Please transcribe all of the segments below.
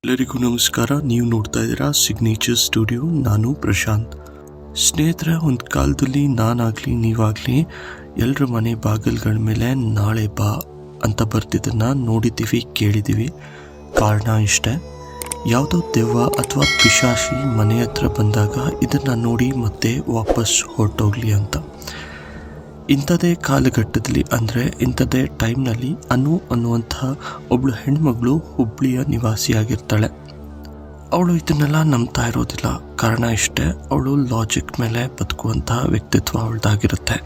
ಎಲ್ಲರಿಗೂ ನಮಸ್ಕಾರ. ನೀವು ನೋಡ್ತಾ ಇದ್ದೀರಾ ಸಿಗ್ನೇಚರ್ ಸ್ಟುಡಿಯೋ. ನಾನು ಪ್ರಶಾಂತ್. ಸ್ನೇಹಿತರೆ, ಒಂದು ಕಾಲದಲ್ಲಿ ನಾನಾಗಲಿ ನೀವಾಗಲಿ ಎಲ್ಲರ ಮನೆ ಬಾಗಿಲುಗಳ ಮೇಲೆ ನಾಳೆ ಬಾ ಅಂತ ಬರ್ತಿದ್ದನ್ನು ನೋಡಿದ್ದೀವಿ, ಕೇಳಿದ್ದೀವಿ. ಕಾರಣ ಇಷ್ಟೇ, ಯಾವುದೋ ದೆವ್ವ ಅಥವಾ ಪಿಶಾಚಿ ಮನೆ ಹತ್ರ ಬಂದಾಗ ಇದನ್ನು ನೋಡಿ ಮತ್ತೆ ವಾಪಸ್ ಹೊರಟೋಗ್ಲಿ ಅಂತ. ಇಂಥದ್ದೇ ಕಾಲಘಟ್ಟದಲ್ಲಿ, ಅಂದರೆ ಇಂಥದ್ದೇ ಟೈಮ್ನಲ್ಲಿ ಅನ್ನುವಂಥ ಒಬ್ಬಳು ಹೆಣ್ಮಗಳು ಹುಬ್ಳಿಯ ನಿವಾಸಿಯಾಗಿರ್ತಾಳೆ. ಅವಳು ಇದನ್ನೆಲ್ಲ ನಂಬ್ತಾ ಇರೋದಿಲ್ಲ. ಕಾರಣ ಇಷ್ಟೇ, ಅವಳು ಲಾಜಿಕ್ ಮೇಲೆ ಬದುಕುವಂತಹ ವ್ಯಕ್ತಿತ್ವ ಅವಳದಾಗಿರುತ್ತೆ.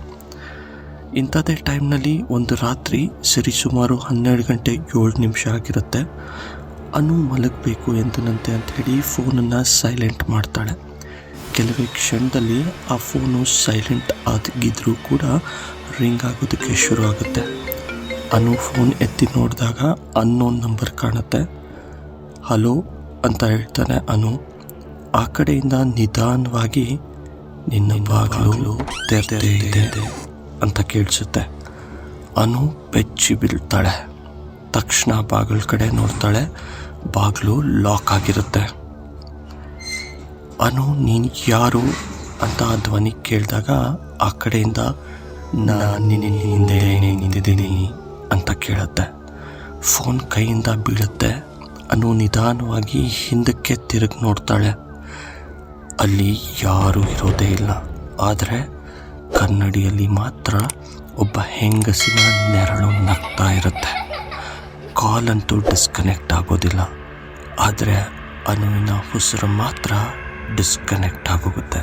ಇಂಥದ್ದೇ ಟೈಮ್ನಲ್ಲಿ ಒಂದು ರಾತ್ರಿ ಸರಿಸುಮಾರು 12 ಗಂಟೆ 7 ನಿಮಿಷ ಆಗಿರುತ್ತೆ. ಮಲಗಬೇಕು ಎಂದನಂತೆ ಅಂಥೇಳಿ ಫೋನನ್ನು ಸೈಲೆಂಟ್ ಮಾಡ್ತಾಳೆ. ಕೆಲವೇ ಕ್ಷಣದಲ್ಲಿ ಆ ಫೋನು ಸೈಲೆಂಟ್ ಆಗಿದ್ರೂ ಕೂಡ ರಿಂಗ್ ಆಗೋದಕ್ಕೆ ಶುರು ಆಗುತ್ತೆ. ಫೋನ್ ಎತ್ತಿ ನೋಡಿದಾಗ ಅನ್ನೋನ್ ನಂಬರ್ ಕಾಣುತ್ತೆ. ಹಲೋ ಅಂತ ಹೇಳ್ತಾನೆ ಆ ಕಡೆಯಿಂದ ನಿಧಾನವಾಗಿ ನಿನ್ನ ಬಾಗಿಲು ತೆರೆದೇ ಇದೆ ಅಂತ ಕೇಳಿಸುತ್ತೆ. ಬೆಚ್ಚಿ ಬೀಳ್ತಾಳೆ. ತಕ್ಷಣ ಬಾಗಿಲ ಕಡೆ ನೋಡ್ತಾಳೆ. ಬಾಗಿಲು ಲಾಕ್ ಆಗಿರುತ್ತೆ. ನೀನು ಯಾರು ಅಂತ ಆ ಧ್ವನಿ ಕೇಳಿದಾಗ ಆ ಕಡೆಯಿಂದ ನಾನು ನಿನ್ನ ಹಿಂದೆ ನಿಂತಿದ್ದೀನಿ ಅಂತ ಕೇಳುತ್ತೆ. ಫೋನ್ ಕೈಯಿಂದ ಬೀಳುತ್ತೆ. ನಿಧಾನವಾಗಿ ಹಿಂದಕ್ಕೆ ತಿರುಗಿ ನೋಡ್ತಾಳೆ. ಅಲ್ಲಿ ಯಾರೂ ಇರೋದೇ ಇಲ್ಲ. ಆದರೆ ಕನ್ನಡಿಯಲ್ಲಿ ಮಾತ್ರ ಒಬ್ಬ ಹೆಂಗಸಿನ ನೆರಳು ನಗ್ತಾ ಇರುತ್ತೆ. ಕಾಲಂತೂ ಡಿಸ್ಕನೆಕ್ಟ್ ಆಗೋದಿಲ್ಲ, ಆದರೆ ಅನುವಿನ ಉಸಿರು ಮಾತ್ರ ಡಿಸ್ಕನೆಕ್ಟ್ ಆಗೋಗುತ್ತೆ.